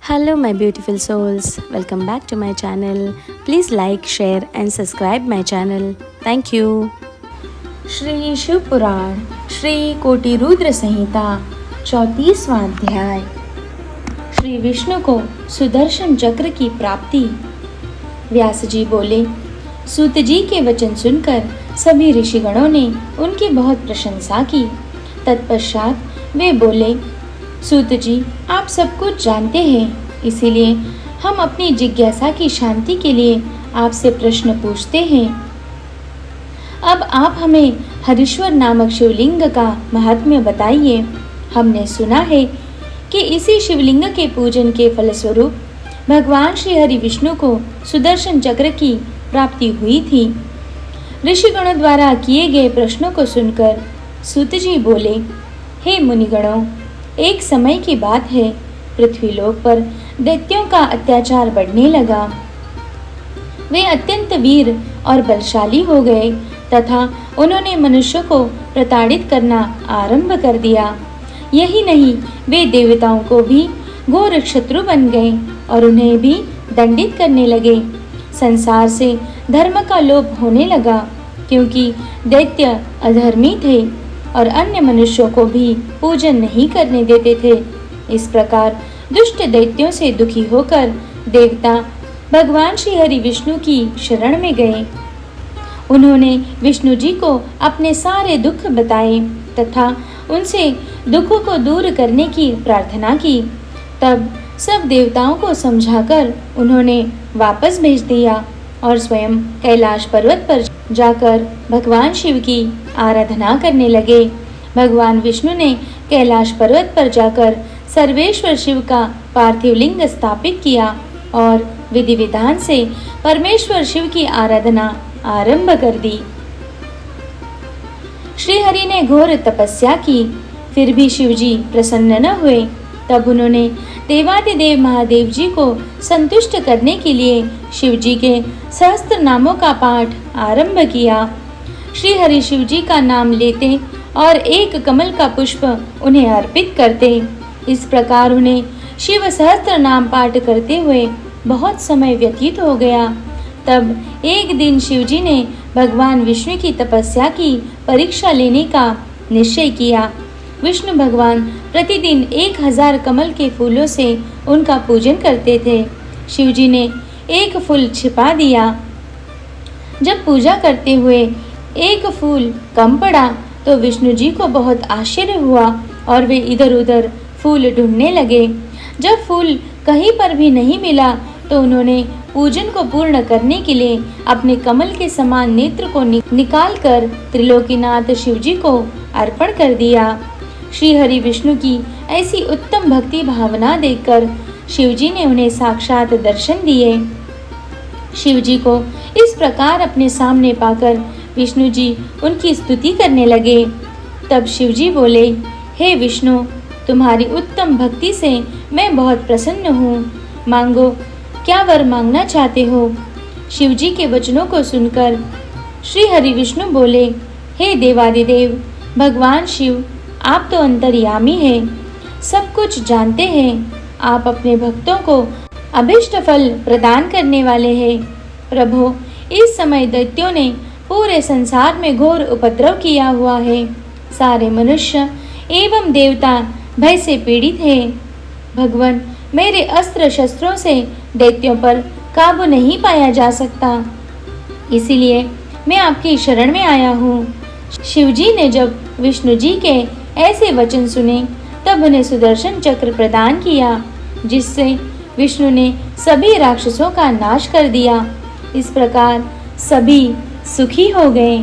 Hello, my beautiful souls. Welcome back to my channel. Please like, share, and subscribe my channel. Thank you. Shri Shiv पुराण श्री कोटि रुद्र संहिता 34वां अध्याय। श्री विष्णु को सुदर्शन चक्र की प्राप्ति। व्यास जी बोले, सूत जी के वचन सुनकर सभी ऋषिगणों ने उनकी बहुत प्रशंसा की। तत्पश्चात वे बोले, सूत जी, आप सब कुछ जानते हैं, इसीलिए हम अपनी जिज्ञासा की शांति के लिए आपसे प्रश्न पूछते हैं। अब आप हमें हरीश्वर नामक शिवलिंग का महात्म्य बताइए। हमने सुना है कि इसी शिवलिंग के पूजन के फलस्वरूप भगवान श्री हरि विष्णु को सुदर्शन चक्र की प्राप्ति हुई थी। ऋषिगणों द्वारा किए गए प्रश्नों को सुनकर सूत जी बोले, हे मुनिगणों, एक समय की बात है, पृथ्वीलोक पर दैत्यों का अत्याचार बढ़ने लगा। वे अत्यंत वीर और बलशाली हो गए तथा उन्होंने मनुष्यों को प्रताड़ित करना आरंभ कर दिया। यही नहीं, वे देवताओं को भी घोर शत्रु बन गए और उन्हें भी दंडित करने लगे। संसार से धर्म का लोप होने लगा, क्योंकि दैत्य अधर्मी थे और अन्य मनुष्यों को भी पूजन नहीं करने देते थे। इस प्रकार दुष्ट दैत्यों से दुखी होकर देवता भगवान श्री हरि विष्णु की शरण में गए। उन्होंने विष्णु जी को अपने सारे दुख बताए तथा उनसे दुखों को दूर करने की प्रार्थना की। तब सब देवताओं को समझाकर उन्होंने वापस भेज दिया और स्वयं कैलाश पर्वत पर जाकर भगवान शिव की आराधना करने लगे। भगवान विष्णु ने कैलाश पर्वत पर जाकर सर्वेश्वर शिव का पार्थिव लिंग स्थापित किया और विधि विधान से परमेश्वर शिव की आराधना आरंभ कर दी। श्री हरि ने घोर तपस्या की, फिर भी शिव जी प्रसन्न न हुए। तब उन्होंने देवादिदेव महादेव जी को संतुष्ट करने के लिए शिव जी के सहस्त्र नामों का पाठ आरंभ किया। श्री हरि शिव जी का नाम लेते और एक कमल का पुष्प उन्हें अर्पित करते। इस प्रकार उन्हें शिव सहस्त्र नाम पाठ करते हुए बहुत समय व्यतीत हो गया। तब एक दिन शिव जी ने भगवान विष्णु की तपस्या की परीक्षा लेने का निश्चय किया। विष्णु भगवान प्रतिदिन 1000 कमल के फूलों से उनका पूजन करते थे। शिव जी ने एक फूल छिपा दिया। जब पूजा करते हुए एक फूल कम पड़ा तो विष्णु जी को बहुत आश्चर्य हुआ और वे इधर उधर फूल ढूंढने लगे। जब फूल कहीं पर भी नहीं मिला तो उन्होंने पूजन को पूर्ण करने के लिए अपने कमल के समान नेत्र को निकालकर त्रिलोकीनाथ शिव जी को अर्पण कर दिया। श्री हरि विष्णु की ऐसी उत्तम भक्ति भावना देखकर शिव जी ने उन्हें साक्षात दर्शन दिए। शिव जी को इस प्रकार अपने सामने पाकर विष्णु जी उनकी स्तुति करने लगे। तब शिव जी बोले, हे विष्णु, तुम्हारी उत्तम भक्ति से मैं बहुत प्रसन्न हूँ। मांगो, क्या वर मांगना चाहते हो? शिव जी के वचनों को सुनकर श्री हरि विष्णु बोले, हे देवादिदेव भगवान शिव, आप तो अंतर्यामी हैं, सब कुछ जानते हैं। आप अपने भक्तों को अभिष्ट फल प्रदान करने वाले हैं। प्रभु, इस समय दैत्यों ने पूरे संसार में घोर उपद्रव किया हुआ है। सारे मनुष्य एवं देवता भय से पीड़ित हैं। भगवान, मेरे अस्त्र शस्त्रों से दैत्यों पर काबू नहीं पाया जा सकता, इसीलिए मैं आपकी शरण में आया हूँ। शिव जी ने जब विष्णु जी के ऐसे वचन सुने तब उन्हें सुदर्शन चक्र प्रदान किया, जिससे विष्णु ने सभी राक्षसों का नाश कर दिया। इस प्रकार सभी सुखी हो गए।